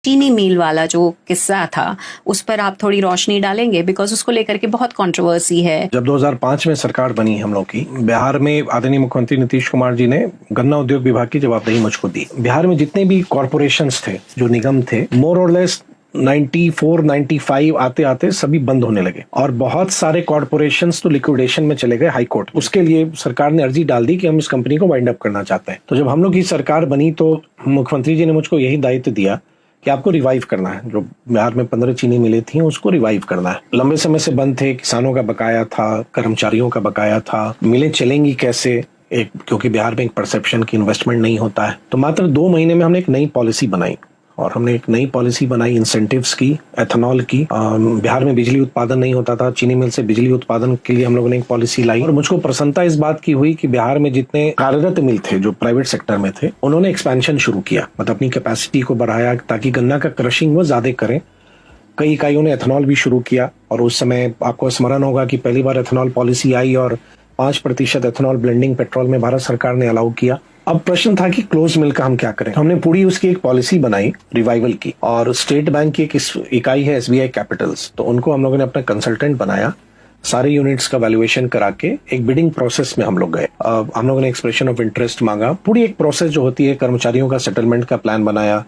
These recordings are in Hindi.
चीनी मिल वाला जो किस्सा था उस पर आप थोड़ी रोशनी डालेंगे, बिकॉज उसको लेकर के बहुत कंट्रोवर्सी है। जब 2005 में सरकार बनी हम लोग की, बिहार में आदरणीय मुख्यमंत्री नीतीश कुमार जी ने गन्ना उद्योग विभाग की जवाबदेही मुझको दी। बिहार में जितने भी कॉर्पोरेशंस थे, जो निगम थे, मोर और लेस 94-95 आते आते सभी बंद होने लगे और बहुत सारे कॉर्पोरेशंस तो लिक्विडेशन में चले गए हाई कोर्ट। उसके लिए सरकार ने अर्जी डाल दी कि हम इस कंपनी को वाइंड अप करना चाहते हैं। तो जब हम लोग की सरकार बनी तो मुख्यमंत्री जी ने मुझको यही दायित्व दिया कि आपको रिवाइव करना है। जो बिहार में 15 चीनी मिलें थी उसको रिवाइव करना है। लंबे समय से बंद थे, किसानों का बकाया था, कर्मचारियों का बकाया था, मिलें चलेंगी कैसे, क्योंकि बिहार में एक परसेप्शन की इन्वेस्टमेंट नहीं होता है। तो मात्र 2 महीने में हमने एक नई पॉलिसी बनाई और हमने एक नई पॉलिसी बनाई इंसेंटिव्स की, एथेनॉल की। बिहार में बिजली उत्पादन नहीं होता था, चीनी मिल से बिजली उत्पादन के लिए हम लोगों ने एक पॉलिसी लाई और मुझको प्रसन्नता इस बात की हुई कि बिहार में जितने कार्यरत मिल थे जो प्राइवेट सेक्टर में थे, उन्होंने एक्सपेंशन शुरू किया, मतलब अपनी कैपेसिटी को बढ़ाया ताकि गन्ना का क्रशिंग वो ज्यादा करें। कई इकाइयों ने एथेनॉल भी शुरू किया और उस समय आपको स्मरण होगा कि पहली बार एथेनॉल पॉलिसी आई और 5% एथेनॉल ब्लेंडिंग पेट्रोल में भारत सरकार ने अलाउ किया। अब प्रश्न था कि क्लोज मिल का हम क्या करें। हमने पूरी उसकी एक पॉलिसी बनाई रिवाइवल की और स्टेट बैंक की एक इकाई है SBI कैपिटल्स, तो उनको हम लोगों ने अपना कंसल्टेंट बनाया। सारे यूनिट्स का वैल्यूएशन करा के एक बिडिंग प्रोसेस में हम लोग गए। हम लोगों ने एक्सप्रेशन ऑफ इंटरेस्ट मांगा, पूरी एक प्रोसेस जो होती है, कर्मचारियों का सेटलमेंट का प्लान बनाया।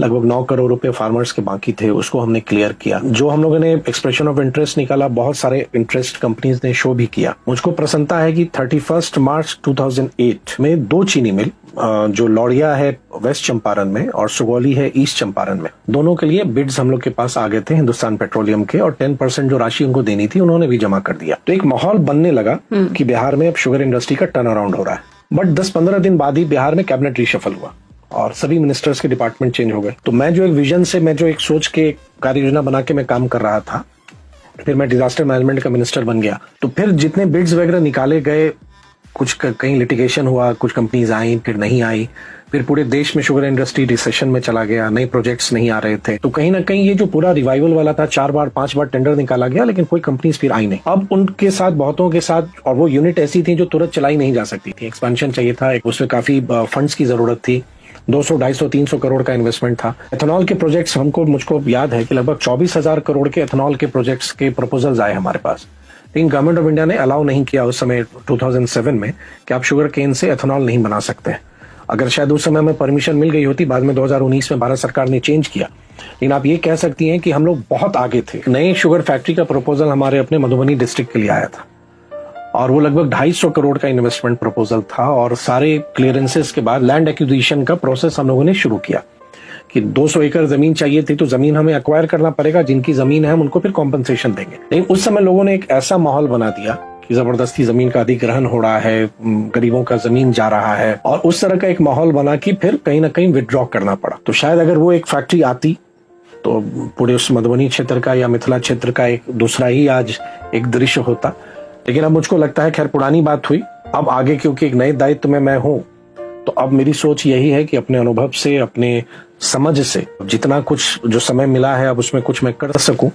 लगभग 9 करोड़ रुपए फार्मर्स के बाकी थे, उसको हमने क्लियर किया। जो हम लोगों ने एक्सप्रेशन ऑफ इंटरेस्ट निकाला, बहुत सारे इंटरेस्ट कंपनीज ने शो भी किया। मुझको प्रसन्नता है कि 31 मार्च 2008 में 2 चीनी मिल, जो लौड़िया है वेस्ट चंपारण में और सुगौली है ईस्ट चंपारण में, दोनों के लिए बिड्स हम लोग के पास आ गए थे हिंदुस्तान पेट्रोलियम के और 10% जो राशि उनको देनी थी उन्होंने भी जमा कर दिया। तो एक माहौल बनने लगा कि बिहार में अब शुगर इंडस्ट्री का टर्न अराउंड हो रहा है। बट 10-15 दिन बाद ही बिहार में कैबिनेट रिशफल हुआ और सभी मिनिस्टर्स के डिपार्टमेंट चेंज हो गए। तो मैं जो एक विजन से, मैं जो एक सोच के कार्य योजना बना के मैं काम कर रहा था, फिर मैं डिजास्टर मैनेजमेंट का मिनिस्टर बन गया। तो फिर जितने बिड्स वगैरह निकाले गए, कुछ कहीं लिटिगेशन हुआ, कुछ कंपनीज आई फिर नहीं आई, फिर पूरे देश में शुगर इंडस्ट्री रिसेशन में चला गया, नए प्रोजेक्ट्स नहीं आ रहे थे। तो कहीं ना कहीं ये जो पूरा रिवाइवल वाला था, 4 बार 5 बार टेंडर निकाला गया लेकिन कोई कंपनीज फिर आई नहीं। अब उनके साथ, बहुतों के साथ, और वो यूनिट ऐसी थी जो तुरंत चलाई नहीं जा सकती थी, एक्सपेंशन चाहिए था, उसमें काफी फंड्स की जरूरत थी। 200, 250, 300 करोड़ का इन्वेस्टमेंट था। एथेनॉल के प्रोजेक्ट्स मुझको याद है कि लगभग 24,000 करोड़ के एथेनॉल के प्रोजेक्ट्स के प्रपोजल्स आए हमारे पास, लेकिन गवर्नमेंट ऑफ इंडिया ने अलाउ नहीं किया उस समय 2007 में कि आप शुगर केन से एथेनॉल नहीं बना सकते। अगर शायद उस समय में परमिशन मिल गई होती, बाद में 2019 में भारत सरकार ने चेंज किया। लेकिन आप ये कह सकती हैं कि हम लोग बहुत आगे थे। नए शुगर फैक्ट्री का प्रपोजल हमारे अपने मधुबनी डिस्ट्रिक्ट के लिए आया था और वो लगभग 250 करोड़ का इन्वेस्टमेंट प्रपोजल था और सारे क्लियरेंसेस के बाद लैंड एक्विजिशन का प्रोसेस हम लोगों ने शुरू किया कि 200 एकड़ जमीन चाहिए थी, तो जमीन हमें एक्वायर करना पड़ेगा, जिनकी जमीन है हम उनको फिर कॉम्पनसेशन देंगे। लेकिन उस समय लोगों ने एक ऐसा माहौल बना दिया कि जबरदस्ती जमीन का अधिग्रहण हो रहा है, गरीबों का जमीन जा रहा है, और उस तरह का एक माहौल बना कि फिर कहीं ना कहीं विथड्रॉ करना पड़ा। तो शायद अगर वो एक फैक्ट्री आती तो पूरे उस मधुबनी क्षेत्र का या मिथिला क्षेत्र का एक दूसरा ही आज एक दृश्य होता। लेकिन अब मुझको लगता है, खैर पुरानी बात हुई, अब आगे क्योंकि एक नए दायित्व में मैं हूं, तो अब मेरी सोच यही है कि अपने अनुभव से, अपने समझ से जितना कुछ जो समय मिला है, अब उसमें कुछ मैं कर सकूं।